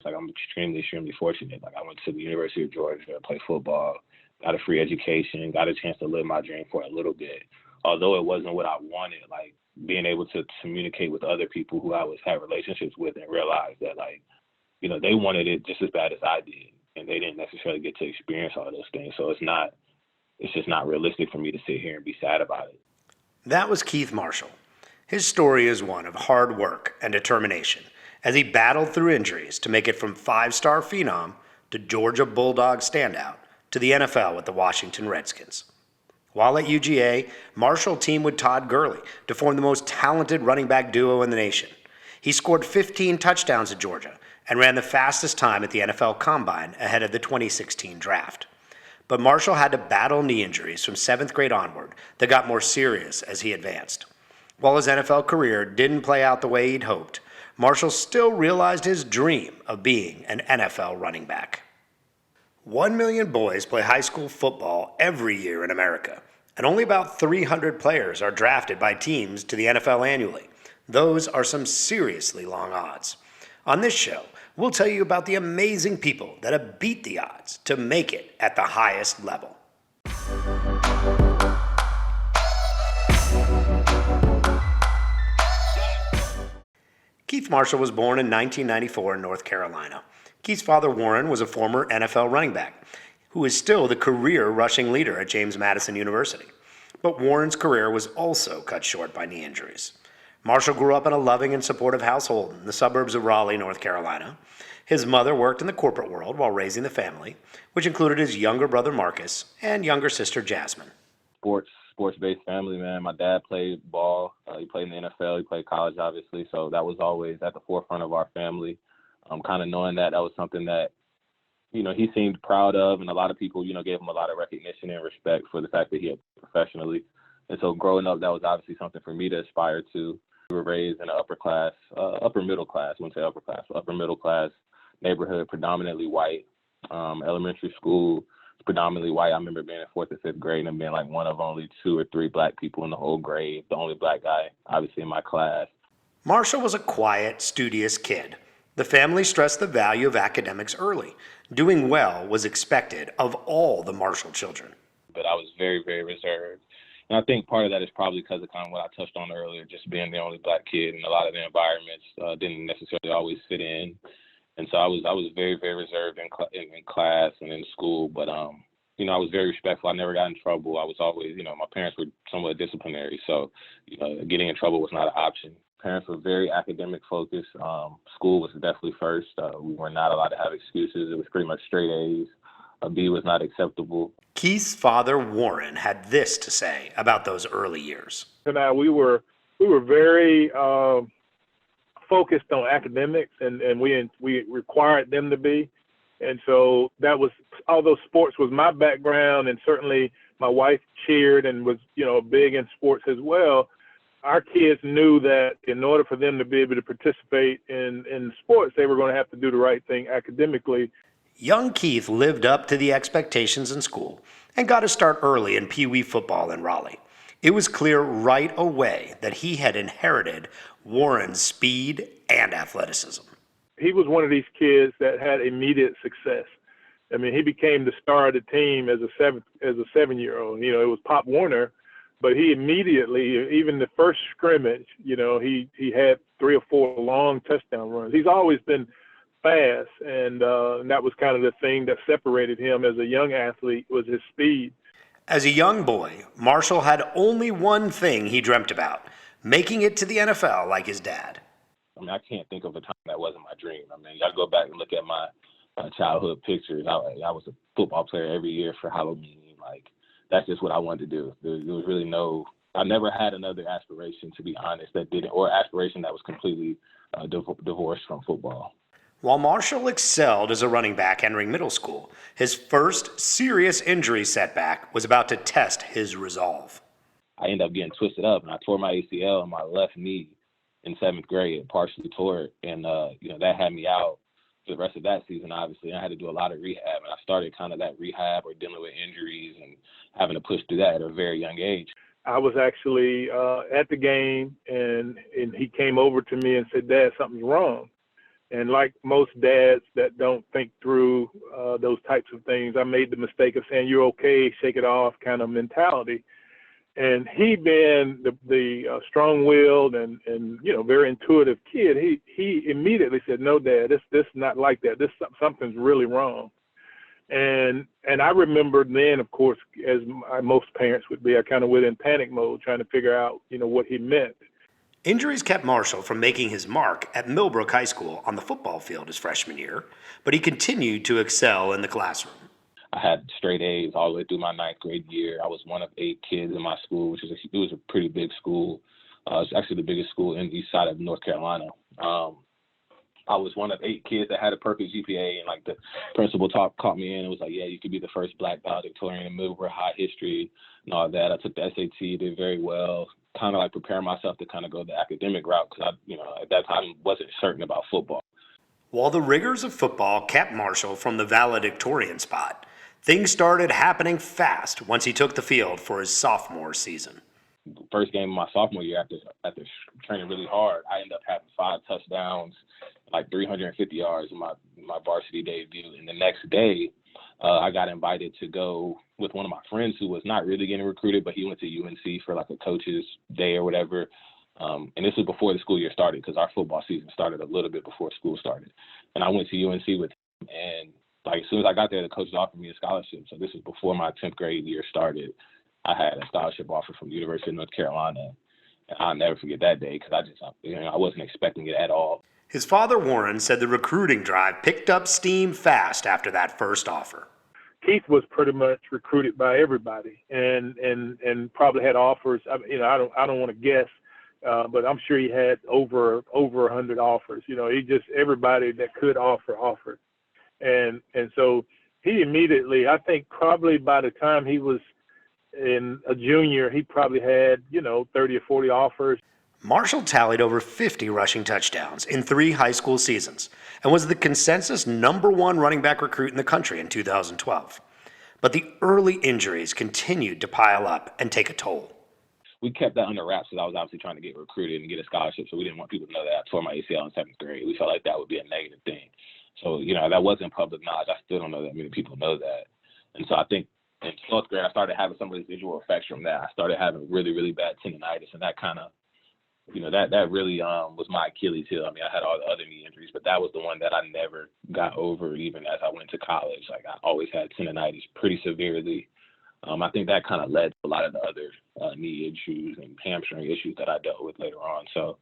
Like, I'm extremely fortunate. Like, I went to the University of Georgia, played football, got a free education, got a chance to live my dream for a little bit. Although it wasn't what I wanted, like, being able to communicate with other people who I was had relationships with and realize that, like, you know, they wanted it just as bad as I did, and they didn't necessarily get to experience all those things. So it's just not realistic for me to sit here and be sad about it. That was Keith Marshall. His story is one of hard work and determination as he battled through injuries to make it from five-star phenom to Georgia Bulldog standout to the NFL with the Washington Redskins. While at UGA, Marshall teamed with Todd Gurley to form the most talented running back duo in the nation. He scored 15 touchdowns at Georgia and ran the fastest time at the NFL Combine ahead of the 2016 draft. But Marshall had to battle knee injuries from 7th grade onward that got more serious as he advanced. While his NFL career didn't play out the way he'd hoped, Marshall still realized his dream of being an NFL running back. 1 million boys play high school football every year in America, and only about 300 players are drafted by teams to the NFL annually. Those are some seriously long odds. On this show, we'll tell you about the amazing people that have beat the odds to make it at the highest level. Keith Marshall was born in 1994 in North Carolina. Keith's father, Warren, was a former NFL running back who is still the career rushing leader at James Madison University. But Warren's career was also cut short by knee injuries. Marshall grew up in a loving and supportive household in the suburbs of Raleigh, North Carolina. His mother worked in the corporate world while raising the family, which included his younger brother, Marcus, and younger sister, Jasmine. Sports-based family, man. My dad played ball. He played in the NFL. He played college, obviously. So that was always at the forefront of our family. Kind of knowing that was something that, you know, he seemed proud of, and a lot of people, you know, gave him a lot of recognition and respect for the fact that he had professionally. And so growing up, that was obviously something for me to aspire to. We were raised in an upper middle class, I wouldn't say upper class, but upper middle class neighborhood, predominantly white. Elementary school, predominantly white. I remember being in 4th or 5th grade and being like one of only 2 or 3 black people in the whole grade, the only black guy, obviously, in my class. Marshall was a quiet, studious kid. The family stressed the value of academics early. Doing well was expected of all the Marshall children. But I was very, very reserved. And I think part of that is probably because of kind of what I touched on earlier, just being the only black kid, and a lot of the environments didn't necessarily always fit in. And so I was very, very reserved in class and in school. But, you know, I was very respectful. I never got in trouble. I was always, you know, my parents were somewhat disciplinary. So, you know, getting in trouble was not an option. Parents were very academic focused. School was definitely first. We were not allowed to have excuses. It was pretty much straight A's. A B was not acceptable. Keith's father, Warren, had this to say about those early years. And we were very focused on academics, and we required them to be. And so that was, although sports was my background, and certainly my wife cheered and was, you know, big in sports as well, our kids knew that in order for them to be able to participate in sports, they were going to have to do the right thing academically. Young Keith lived up to the expectations in school and got a start early in Pee Wee football in Raleigh. It was clear right away that he had inherited Warren's speed and athleticism. He was one of these kids that had immediate success. I mean, he became the star of the team as a 7-year-old. You know, it was Pop Warner, but he immediately, even the first scrimmage, you know, he had 3 or 4 long touchdown runs. He's always been fast, and that was kind of the thing that separated him as a young athlete, was his speed. As a young boy, Marshall had only one thing he dreamt about: making it to the NFL like his dad. I mean, I can't think of a time that wasn't my dream. I mean, you got to go back and look at my childhood pictures. I was a football player every year for Halloween. Like, that's just what I wanted to do. There was really I never had another aspiration, to be honest, or aspiration that was completely divorced from football. While Marshall excelled as a running back entering middle school, his first serious injury setback was about to test his resolve. I ended up getting twisted up, and I tore my ACL in my left knee in 7th grade, partially tore it, and you know, that had me out for the rest of that season, obviously. I had to do a lot of rehab, and I started kind of that rehab or dealing with injuries and having to push through that at a very young age. I was actually at the game, and he came over to me and said, "Dad, something's wrong." And like most dads that don't think through those types of things, I made the mistake of saying, "You're okay, shake it off" kind of mentality. And he being the strong-willed and very intuitive kid, he immediately said, "No, Dad, this is not like that. This something's really wrong." And I remember then, of course, as most parents would be, I kind of went in panic mode trying to figure out, what he meant. Injuries kept Marshall from making his mark at Millbrook High School on the football field his freshman year, but he continued to excel in the classroom. I had straight A's all the way through my ninth grade year. I was one of 8 kids in my school, it was a pretty big school. It's actually the biggest school in the east side of North Carolina. I was one of 8 kids that had a perfect GPA, and like the principal caught me in and was like, "Yeah, you could be the first Black valedictorian in Millbrook High history," and all that. I took the SAT, did very well, kind of like preparing myself to kind of go the academic route because at that time wasn't certain about football. While the rigors of football kept Marshall from the valedictorian spot, things started happening fast once he took the field for his sophomore season. First game of my sophomore year, after training really hard, I ended up having 5 touchdowns, like 350 yards in my varsity debut. And the next day, I got invited to go with one of my friends who was not really getting recruited, but he went to UNC for like a coach's day or whatever. And this was before the school year started because our football season started a little bit before school started. And I went to UNC with him, and like as soon as I got there, the coaches offered me a scholarship. So this was before my 10th grade year started. I had a scholarship offer from the University of North Carolina. And I'll never forget that day because I wasn't expecting it at all. His father, Warren, said the recruiting drive picked up steam fast after that first offer. Keith was pretty much recruited by everybody, and probably had offers. I don't want to guess, but I'm sure he had over 100 offers. Everybody that could offered, and so he immediately, I think probably by the time he was in a junior, he probably had 30 or 40 offers. Marshall tallied over 50 rushing touchdowns in 3 high school seasons and was the consensus #1 running back recruit in the country in 2012. But the early injuries continued to pile up and take a toll. We kept that under wraps because I was obviously trying to get recruited and get a scholarship, so we didn't want people to know that I tore my ACL in 7th grade. We felt like that would be a negative thing. So, that wasn't public knowledge. I still don't know that many people know that. And so I think in 12th grade, I started having some residual effects from that. I started having really, really bad tendonitis, and that kind of that really was my Achilles heel. I mean, I had all the other knee injuries, but that was the one that I never got over even as I went to college. Like, I always had tendonitis pretty severely. I think that kind of led to a lot of the other knee issues and hamstring issues that I dealt with later on. So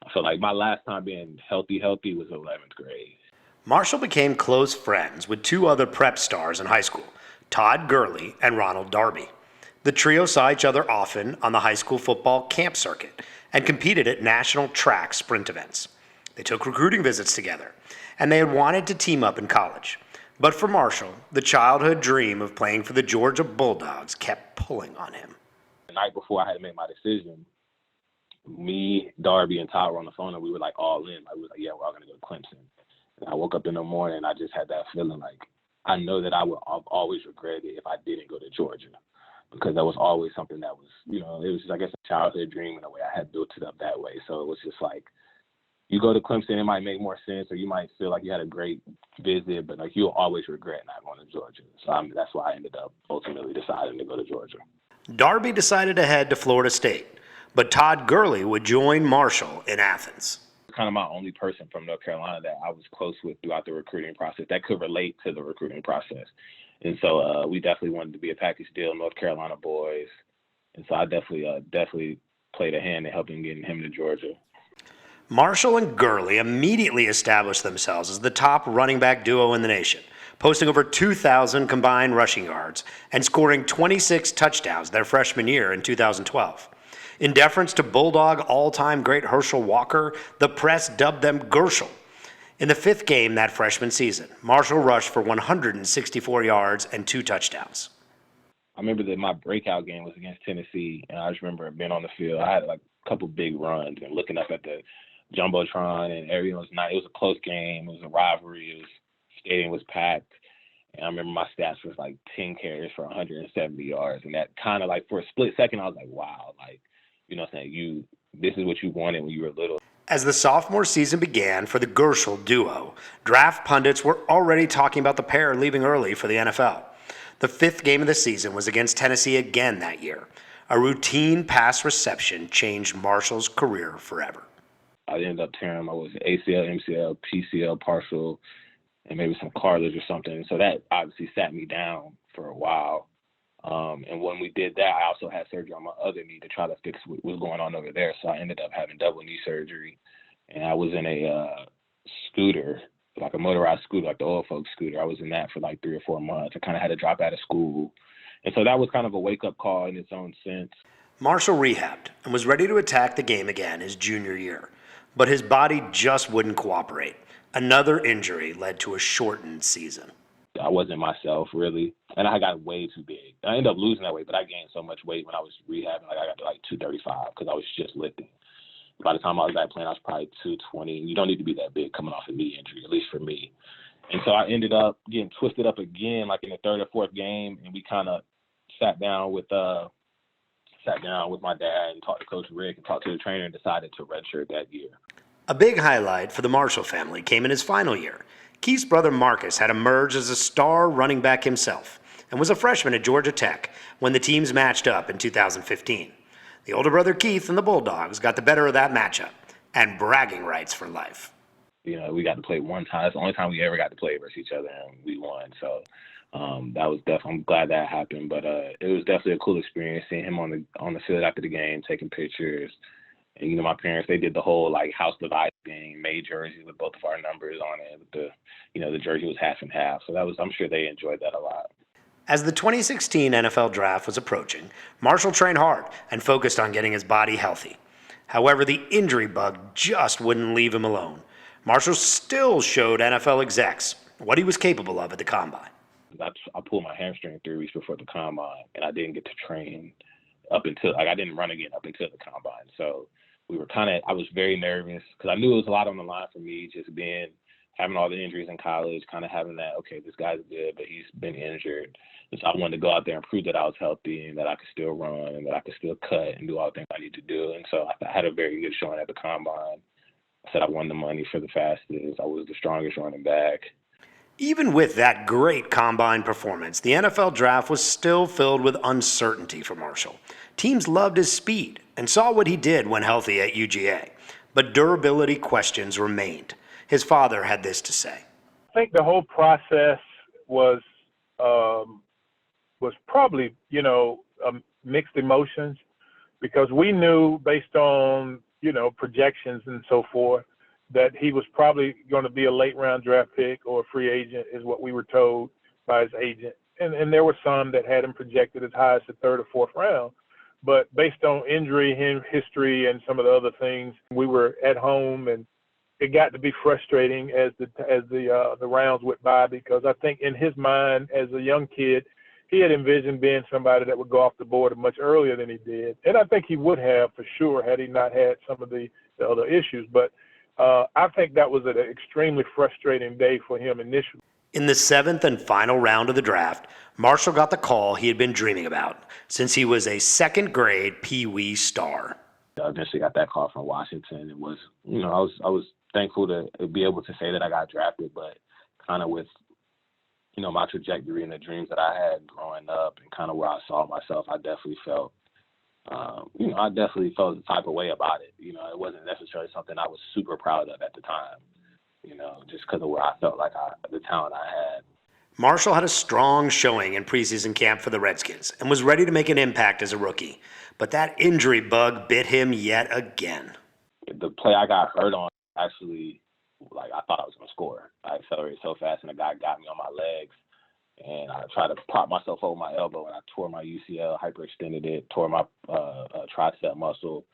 I feel like my last time being healthy was 11th grade. Marshall became close friends with 2 other prep stars in high school, Todd Gurley and Ronald Darby. The trio saw each other often on the high school football camp circuit and competed at national track sprint events. They took recruiting visits together, and they had wanted to team up in college. But for Marshall, the childhood dream of playing for the Georgia Bulldogs kept pulling on him. The night before I had to make my decision, me, Darby, and Todd were on the phone, and we were like all in. Like, we were like, yeah, we're all going to go to Clemson. And I woke up in the morning, and I just had that feeling like I know that I would always regret it if I didn't go to Georgia, because that was always something that was, it was just, I guess, a childhood dream in a way. I had built it up that way. So it was just like, you go to Clemson, it might make more sense, or you might feel like you had a great visit, but like you'll always regret not going to Georgia. So that's why I ended up ultimately deciding to go to Georgia. Darby decided to head to Florida State, but Todd Gurley would join Marshall in Athens. Kind of my only person from North Carolina that I was close with throughout the recruiting process that could relate to the recruiting process. And so we definitely wanted to be a package deal, North Carolina boys. And so I definitely played a hand in helping getting him to Georgia. Marshall and Gurley immediately established themselves as the top running back duo in the nation, posting over 2,000 combined rushing yards and scoring 26 touchdowns their freshman year in 2012. In deference to Bulldog all-time great Herschel Walker, the press dubbed them Gershel. In the 5th game that freshman season, Marshall rushed for 164 yards and 2 touchdowns. I remember that my breakout game was against Tennessee, and I just remember being on the field. I had like a couple big runs and looking up at the Jumbotron, and everything was nice. It was a close game. It was a rivalry. Stadium was packed. And I remember my stats was like 10 carries for 170 yards. And that kind of like for a split second, I was like, wow, like, you know what I'm saying? This is what you wanted when you were little. As the sophomore season began for the Gershel duo, draft pundits were already talking about the pair leaving early for the NFL. The fifth game of the season was against Tennessee again that year. A routine pass reception changed Marshall's career forever. I ended up tearing my ACL, MCL, PCL partial, and maybe some cartilage or something. So that obviously sat me down for a while. And when we did that, I also had surgery on my other knee to try to fix what was going on over there. So I ended up having double knee surgery. And I was in a scooter, like a motorized scooter, like the old folks scooter. I was in that for like 3 or 4 months. I kind of had to drop out of school. And so that was kind of a wake-up call in its own sense. Marshall rehabbed and was ready to attack the game again his junior year. But his body just wouldn't cooperate. Another injury led to a shortened season. I wasn't myself, really. And I got way too big. I ended up losing that weight, but I gained so much weight when I was rehabbing. Like I got to like 235 because I was just lifting. By the time I was back playing, I was probably 220. You don't need to be that big coming off a knee injury, at least for me. And so I ended up getting twisted up again, like in the third or fourth game, and we kind of sat down with my dad and talked to Coach Rick and talked to the trainer and decided to redshirt that year. A big highlight for the Marshall family came in his final year. Keith's brother Marcus had emerged as a star running back himself and was a freshman at Georgia Tech when the teams matched up in 2015. The older brother Keith and the Bulldogs got the better of that matchup and bragging rights for life. You know, we got to play one time. It's the only time we ever got to play versus each other, and we won. So that was definitely, I'm glad that happened. But it was definitely a cool experience seeing him on the field after the game, taking pictures. And, you know, my parents, they did the whole, like, house divide thing, made jerseys with both of our numbers on it. The jersey was half and half. So I'm sure they enjoyed that a lot. As the 2016 NFL Draft was approaching, Marshall trained hard and focused on getting his body healthy. However, the injury bug just wouldn't leave him alone. Marshall still showed NFL execs what he was capable of at the Combine. I pulled my hamstring 3 weeks before the Combine, and I didn't get to train up until, I didn't run again up until the Combine. So I was very nervous because I knew it was a lot on the line for me, just having all the injuries in college, kind of having that, okay, this guy's good, but he's been injured. And so I wanted to go out there and prove that I was healthy and that I could still run and that I could still cut and do all the things I need to do. And so I had a very good showing at the Combine. I said I won the money for the fastest. I was the strongest running back. Even with that great Combine performance, the NFL Draft was still filled with uncertainty for Marshall. Teams loved his speed and saw what he did when healthy at UGA, but durability questions remained. His father had this to say. I think the whole process was probably, mixed emotions because we knew based on, projections and so forth that he was probably going to be a late round draft pick or a free agent is what we were told by his agent. And there were some that had him projected as high as the third or fourth round. But based on injury history and some of the other things, we were at home and it got to be frustrating as the rounds went by because I think in his mind as a young kid, he had envisioned being somebody that would go off the board much earlier than he did. And I think he would have for sure had he not had some of the other issues. But I think that was an extremely frustrating day for him initially. In the 7th and final round of the draft, Marshall got the call he had been dreaming about since he was a second-grade Pee Wee star. I eventually got that call from Washington. It was, I was thankful to be able to say that I got drafted, but kind of with, my trajectory and the dreams that I had growing up and kind of where I saw myself, I definitely felt, the type of way about it. It wasn't necessarily something I was super proud of at the time, just because of where I felt like the talent I had. Marshall had a strong showing in preseason camp for the Redskins and was ready to make an impact as a rookie. But that injury bug bit him yet again. The play I got hurt on, actually, I thought I was going to score. I accelerated so fast, and the guy got me on my legs. And I tried to prop myself over my elbow, and I tore my UCL, hyperextended it, tore my tricep muscle.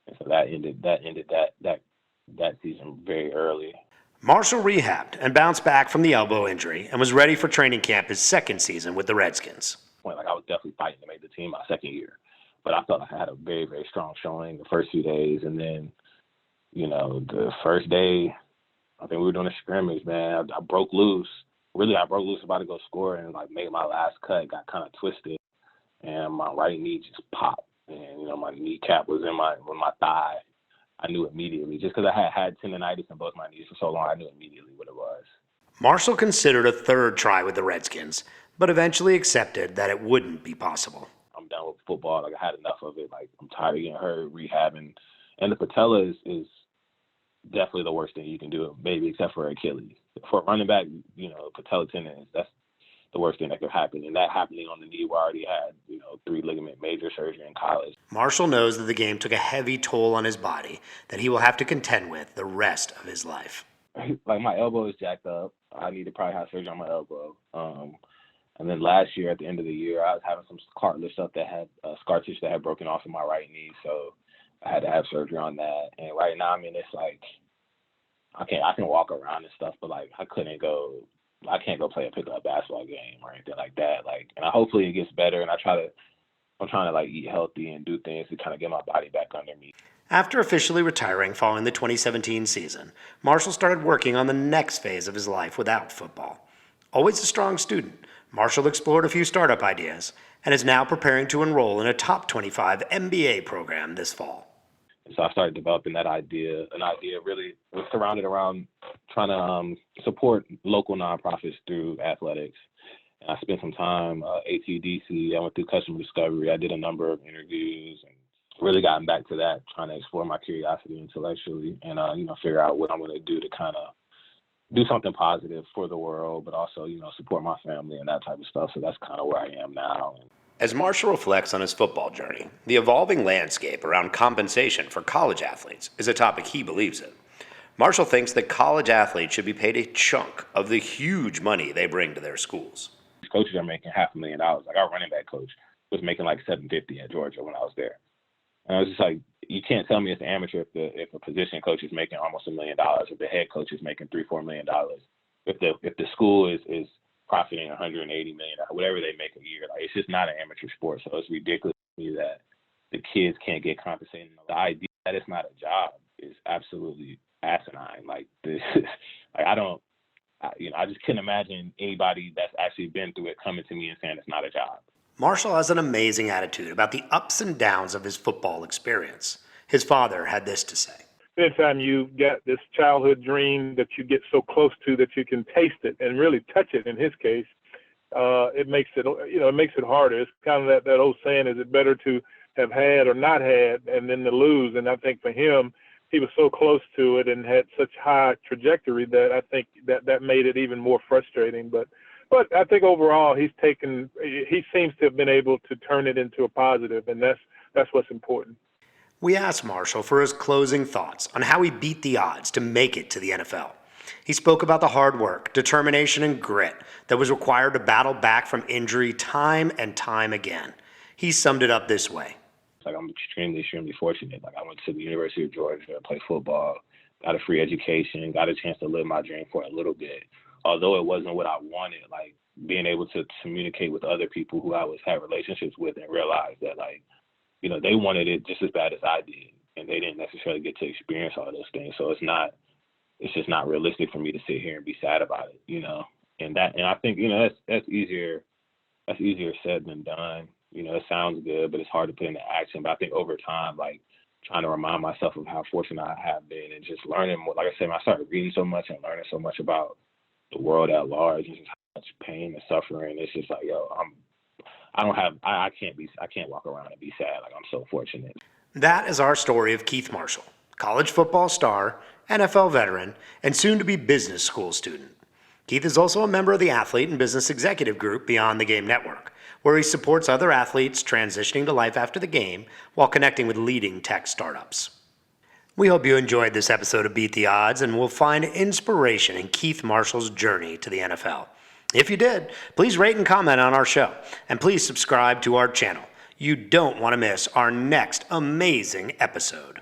And so that ended that season very early. Marshall rehabbed and bounced back from the elbow injury and was ready for training camp his second season with the Redskins. I was definitely fighting to make the team my second year. But I felt like I had a very, very strong showing the first few days. And then, the first day, I think we were doing a scrimmage, man. I broke loose. Really, I broke loose about to go score and, made my last cut, got kind of twisted. And my right knee just popped. And, my kneecap was in my thigh. I knew immediately. Just because I had tendonitis in both my knees for so long, I knew immediately what it was. Marshall considered a third try with the Redskins, but eventually accepted that it wouldn't be possible. I'm done with football. Like, I had enough of it. Like, I'm tired of getting hurt, rehabbing. And the patella is definitely the worst thing you can do, maybe except for Achilles. For a running back, patella tendon, that's the worst thing that could happen. And that happening on the knee where I already had, 3 ligament major surgery in college. Marshall knows that the game took a heavy toll on his body that he will have to contend with the rest of his life. Like, my elbow is jacked up. I need to probably have surgery on my elbow. And then last year, at the end of the year, I was having some cartilage stuff that had scar tissue that had broken off in my right knee. So I had to have surgery on that. And right now, it's like I can walk around and stuff, but like I can't go play a pickup basketball game or anything like that. Like, and hopefully it gets better. And I'm trying to like eat healthy and do things to kind of get my body back under me. After officially retiring following the 2017 season, Marshall started working on the next phase of his life without football. Always a strong student, Marshall explored a few startup ideas and is now preparing to enroll in a top 25 MBA program this fall. So I started developing that idea. An idea really was surrounded around trying to support local nonprofits through athletics. And I spent some time ATDC. I went through customer discovery. I did a number of interviews and really gotten back to that, trying to explore my curiosity intellectually and figure out what I'm going to do to kind of do something positive for the world, but also support my family and that type of stuff. So that's kind of where I am now. As Marshall reflects on his football journey, the evolving landscape around compensation for college athletes is a topic he believes in. Marshall thinks that college athletes should be paid a chunk of the huge money they bring to their schools. Coaches are making $500,000. Like, our running back coach was making like $750,000 at Georgia when I was there. And I was just like, you can't tell me as an amateur if a position coach is making almost $1 million, if the head coach is making $3-4 million, if the school is profiting $180 million, whatever they make a year. Like, it's just not an amateur sport. So it's ridiculous to me that the kids can't get compensated. The idea that it's not a job is absolutely asinine. Like, this, like I just couldn't imagine anybody that's actually been through it coming to me and saying it's not a job. Marshall has an amazing attitude about the ups and downs of his football experience. His father had this to say. Anytime you get this childhood dream that you get so close to that you can taste it and really touch it, in his case, it makes it harder. It's kind of that old saying, is it better to have had or not had and then to lose? And I think for him, he was so close to it and had such high trajectory that I think that made it even more frustrating. But I think overall he seems to have been able to turn it into a positive, and that's what's important. We asked Marshall for his closing thoughts on how he beat the odds to make it to the NFL. He spoke about the hard work, determination, and grit that was required to battle back from injury time and time again. He summed it up this way. Like, I'm extremely, extremely fortunate. Like, I went to the University of Georgia, played football, got a free education, got a chance to live my dream for a little bit. Although it wasn't what I wanted, like, being able to communicate with other people who I had relationships with and realize that, like, they wanted it just as bad as I did, and they didn't necessarily get to experience all those things. So it's just not realistic for me to sit here and be sad about it, And I think, that's easier said than done. It sounds good, but it's hard to put into action. But I think over time, like, trying to remind myself of how fortunate I have been and just learning more. Like I said, I started reading so much and learning so much about the world at large and just how much pain and suffering. It's just like, I can't walk around and be sad. Like, I'm so fortunate. That is our story of Keith Marshall, college football star, NFL veteran, and soon-to-be business school student. Keith is also a member of the Athlete and Business Executive Group Beyond the Game Network, where he supports other athletes transitioning to life after the game while connecting with leading tech startups. We hope you enjoyed this episode of Beat the Odds and will find inspiration in Keith Marshall's journey to the NFL. If you did, please rate and comment on our show, and please subscribe to our channel. You don't want to miss our next amazing episode.